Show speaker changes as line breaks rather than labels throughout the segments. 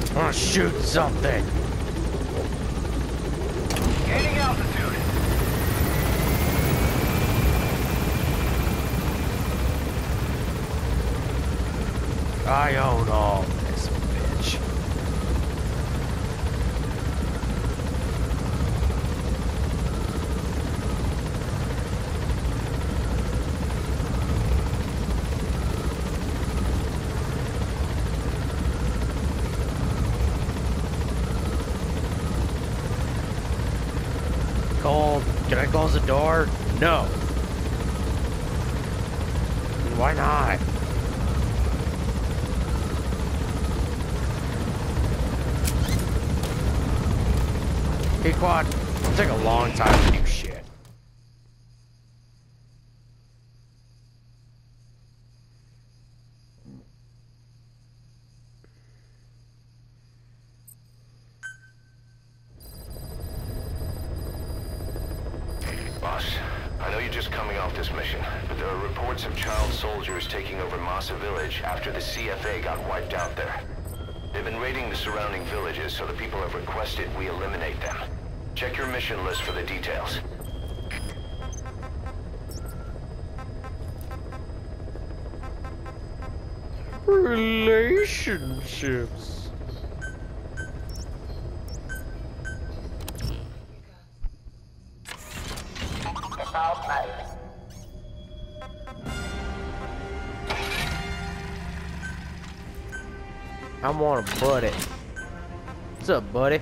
I wanna shoot something.
Gaining altitude.
I own all this, bitch. Cold. Can I close the door? No. Why not? Hey, Quad. It'll take a long time to do shit.
Boss, I know you're just coming off this mission, but there are reports of child soldiers taking over Massa Village after the CFA got wiped out there. They've been raiding the surrounding villages, so the people have requested we eliminate them. Check your mission list for the details.
Relationships. I want a buddy. What's up, buddy?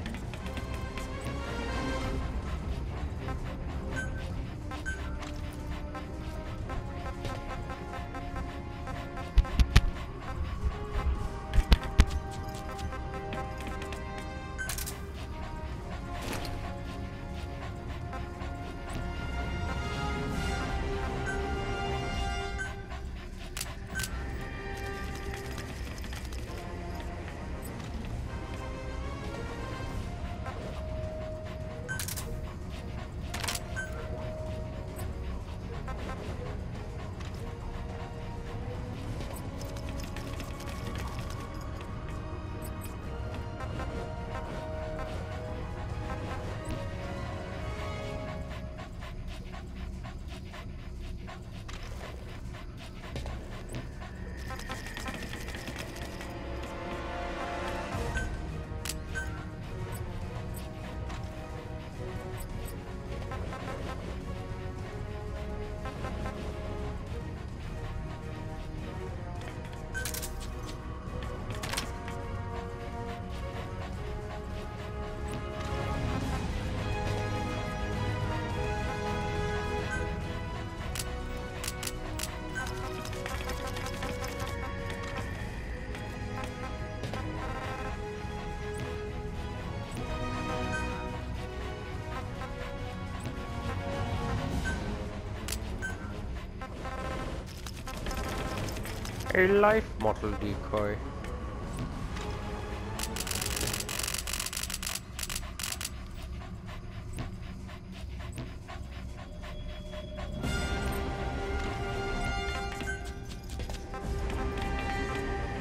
A life model decoy.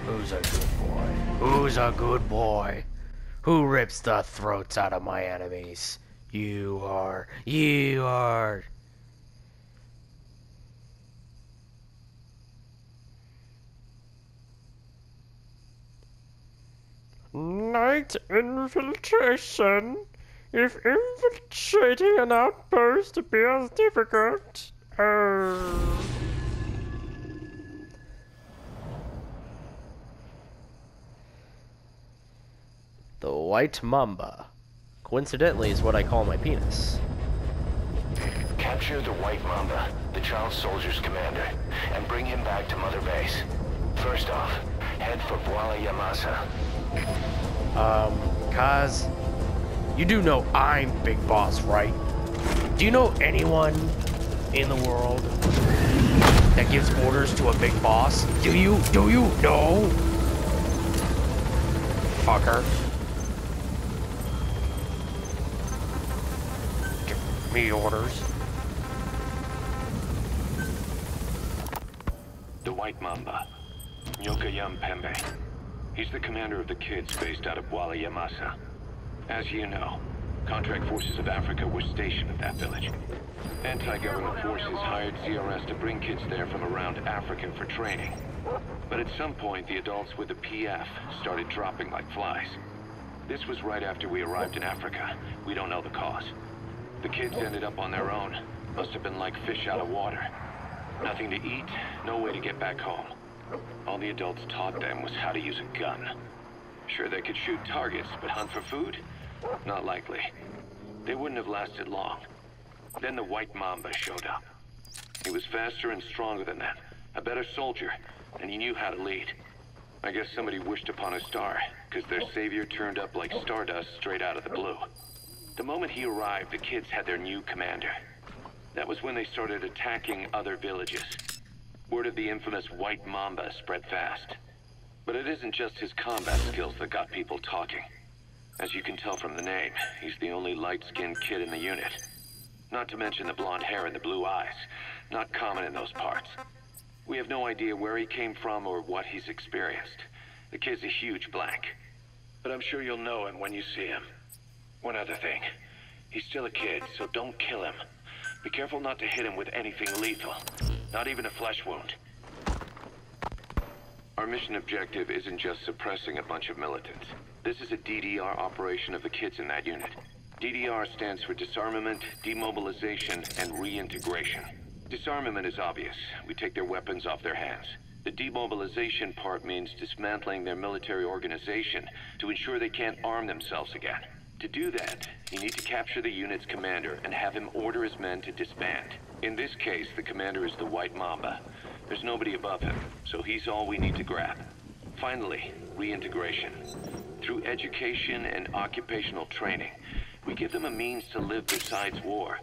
Who's a good boy? Who's a good boy? Who rips the throats out of my enemies? You are. You are. Night infiltration. If infiltrating an outpost appears difficult, The White Mamba. Coincidentally is what I call my penis.
Capture the White Mamba, the child soldier's commander, and bring him back to Mother Base. First off, head for Voila Yamasa.
Kaz, you do know I'm Big Boss, right? Do you know anyone in the world that gives orders to a big boss? Do you know? Fucker. me orders.
The White Mamba, Nyokayam Pembe. He's the commander of the kids based out of Wala Yamasa. As you know, contract forces of Africa were stationed at that village. Anti-government forces hired CRS to bring kids there from around Africa for training. But at some point, the adults with the PF started dropping like flies. This was right after we arrived in Africa. We don't know the cause. The kids ended up on their own. Must have been like fish out of water. Nothing to eat, no way to get back home. All the adults taught them was how to use a gun. Sure, they could shoot targets, but hunt for food? Not likely. They wouldn't have lasted long. Then the White Mamba showed up. He was faster and stronger than that, a better soldier, and he knew how to lead. I guess somebody wished upon a star, because their savior turned up like stardust straight out of the blue. The moment he arrived, the kids had their new commander. That was when they started attacking other villages. Word of the infamous White Mamba spread fast. But it isn't just his combat skills that got people talking. As you can tell from the name, he's the only light-skinned kid in the unit. Not to mention the blonde hair and the blue eyes. Not common in those parts. We have no idea where he came from or what he's experienced. The kid's a huge blank. But I'm sure you'll know him when you see him. One other thing. He's still a kid, so don't kill him. Be careful not to hit him with anything lethal. Not even a flesh wound. Our mission objective isn't just suppressing a bunch of militants. This is a DDR operation of the kids in that unit. DDR stands for disarmament, demobilization, and reintegration. Disarmament is obvious. We take their weapons off their hands. The demobilization part means dismantling their military organization to ensure they can't arm themselves again. To do that, you need to capture the unit's commander and have him order his men to disband. In this case, the commander is the White Mamba. There's nobody above him, so he's all we need to grab. Finally, reintegration. Through education and occupational training, we give them a means to live besides war.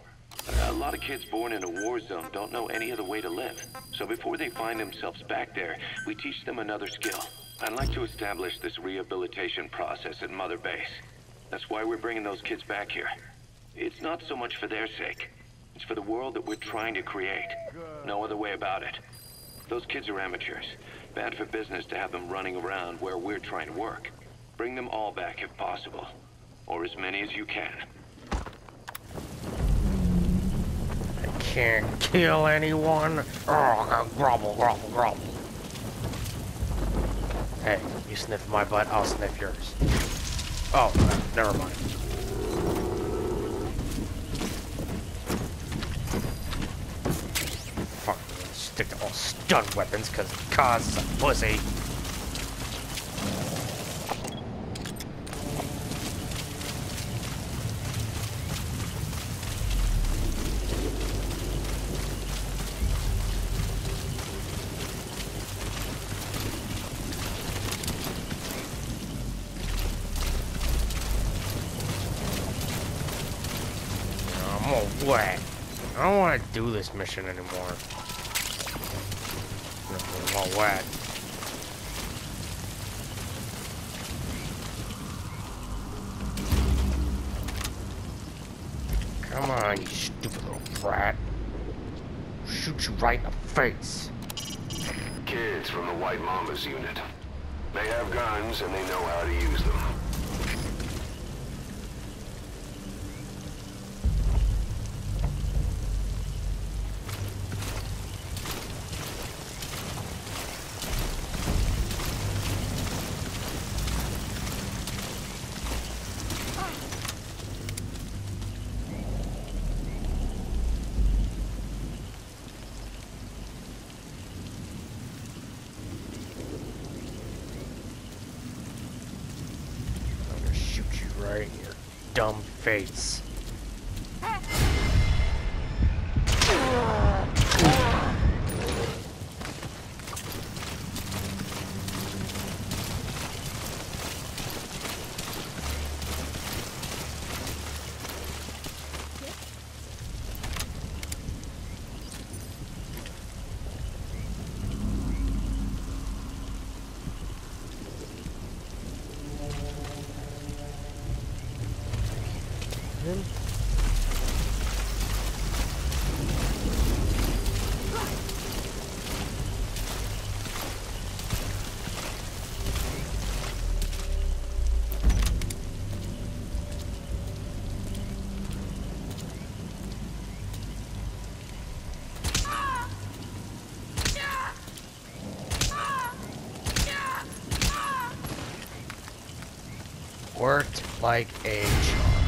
A lot of kids born in a war zone don't know any other way to live. So before they find themselves back there, we teach them another skill. I'd like to establish this rehabilitation process at Mother Base. That's why we're bringing those kids back here. It's not so much for their sake. It's for the world that we're trying to create. No other way about it. Those kids are amateurs. Bad for business to have them running around where we're trying to work. Bring them all back if possible. Or as many as you can.
I can't kill anyone. Oh, grovel, grovel, grovel. Hey, you sniff my butt, I'll sniff yours. Oh, never mind. Fuck, stick to all stun weapons because Kaz is a pussy. I'm all wet. I don't want to do this mission anymore. I'm all wet. Come on, you stupid little brat. I'll shoot you right in the face.
Kids from the White Mamba's unit. They have guns and they know how to use them.
Right in your dumb face. Shaped like a chopper.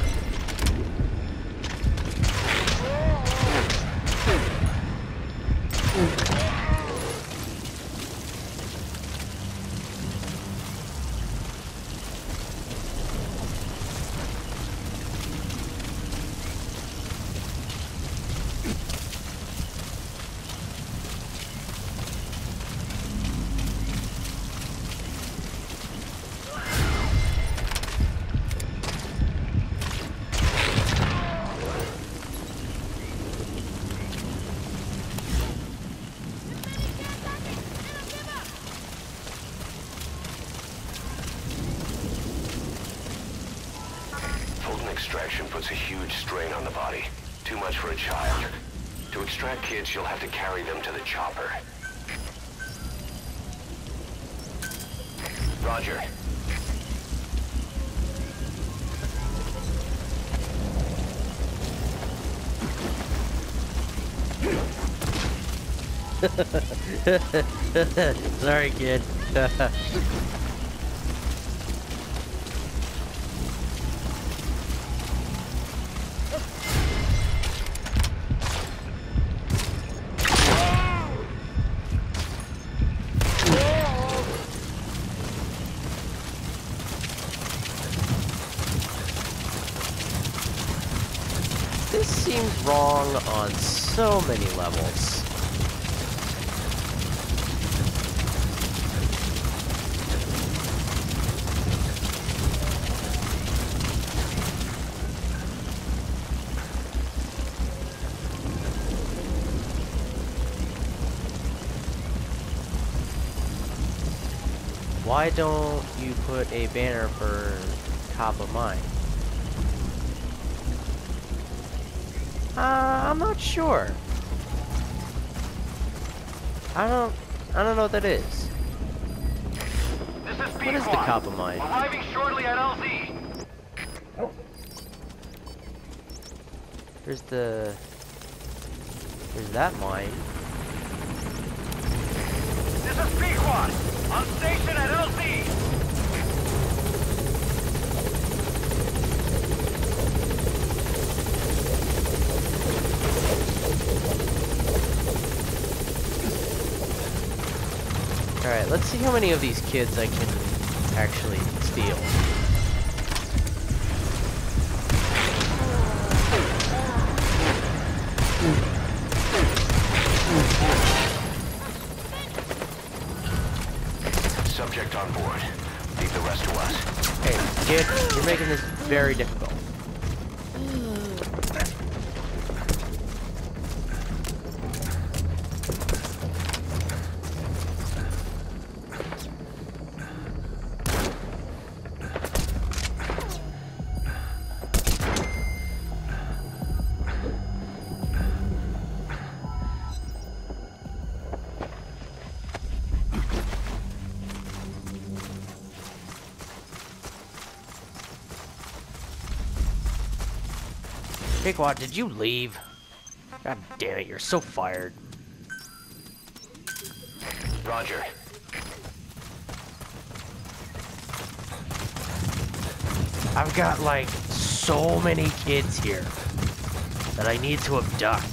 Extraction puts a huge strain on the body. Too much for a child. To extract kids, you'll have to carry them to the chopper. Roger.
Sorry, kid. This seems wrong on so many levels. Why don't you put a banner for top of mine? I'm not sure. I don't know what that is.
This is
What is the top of mine?
Arriving shortly at LZ.
There's that mine.
This is Pequod. On station at LZ.
Alright, let's see how many of these kids I can actually steal.
Subject on board. Leave the rest to us.
Hey, kid, you're making this very difficult. Pequod, did you leave? God damn it, you're so fired.
Roger.
I've got like so many kids here that I need to abduct.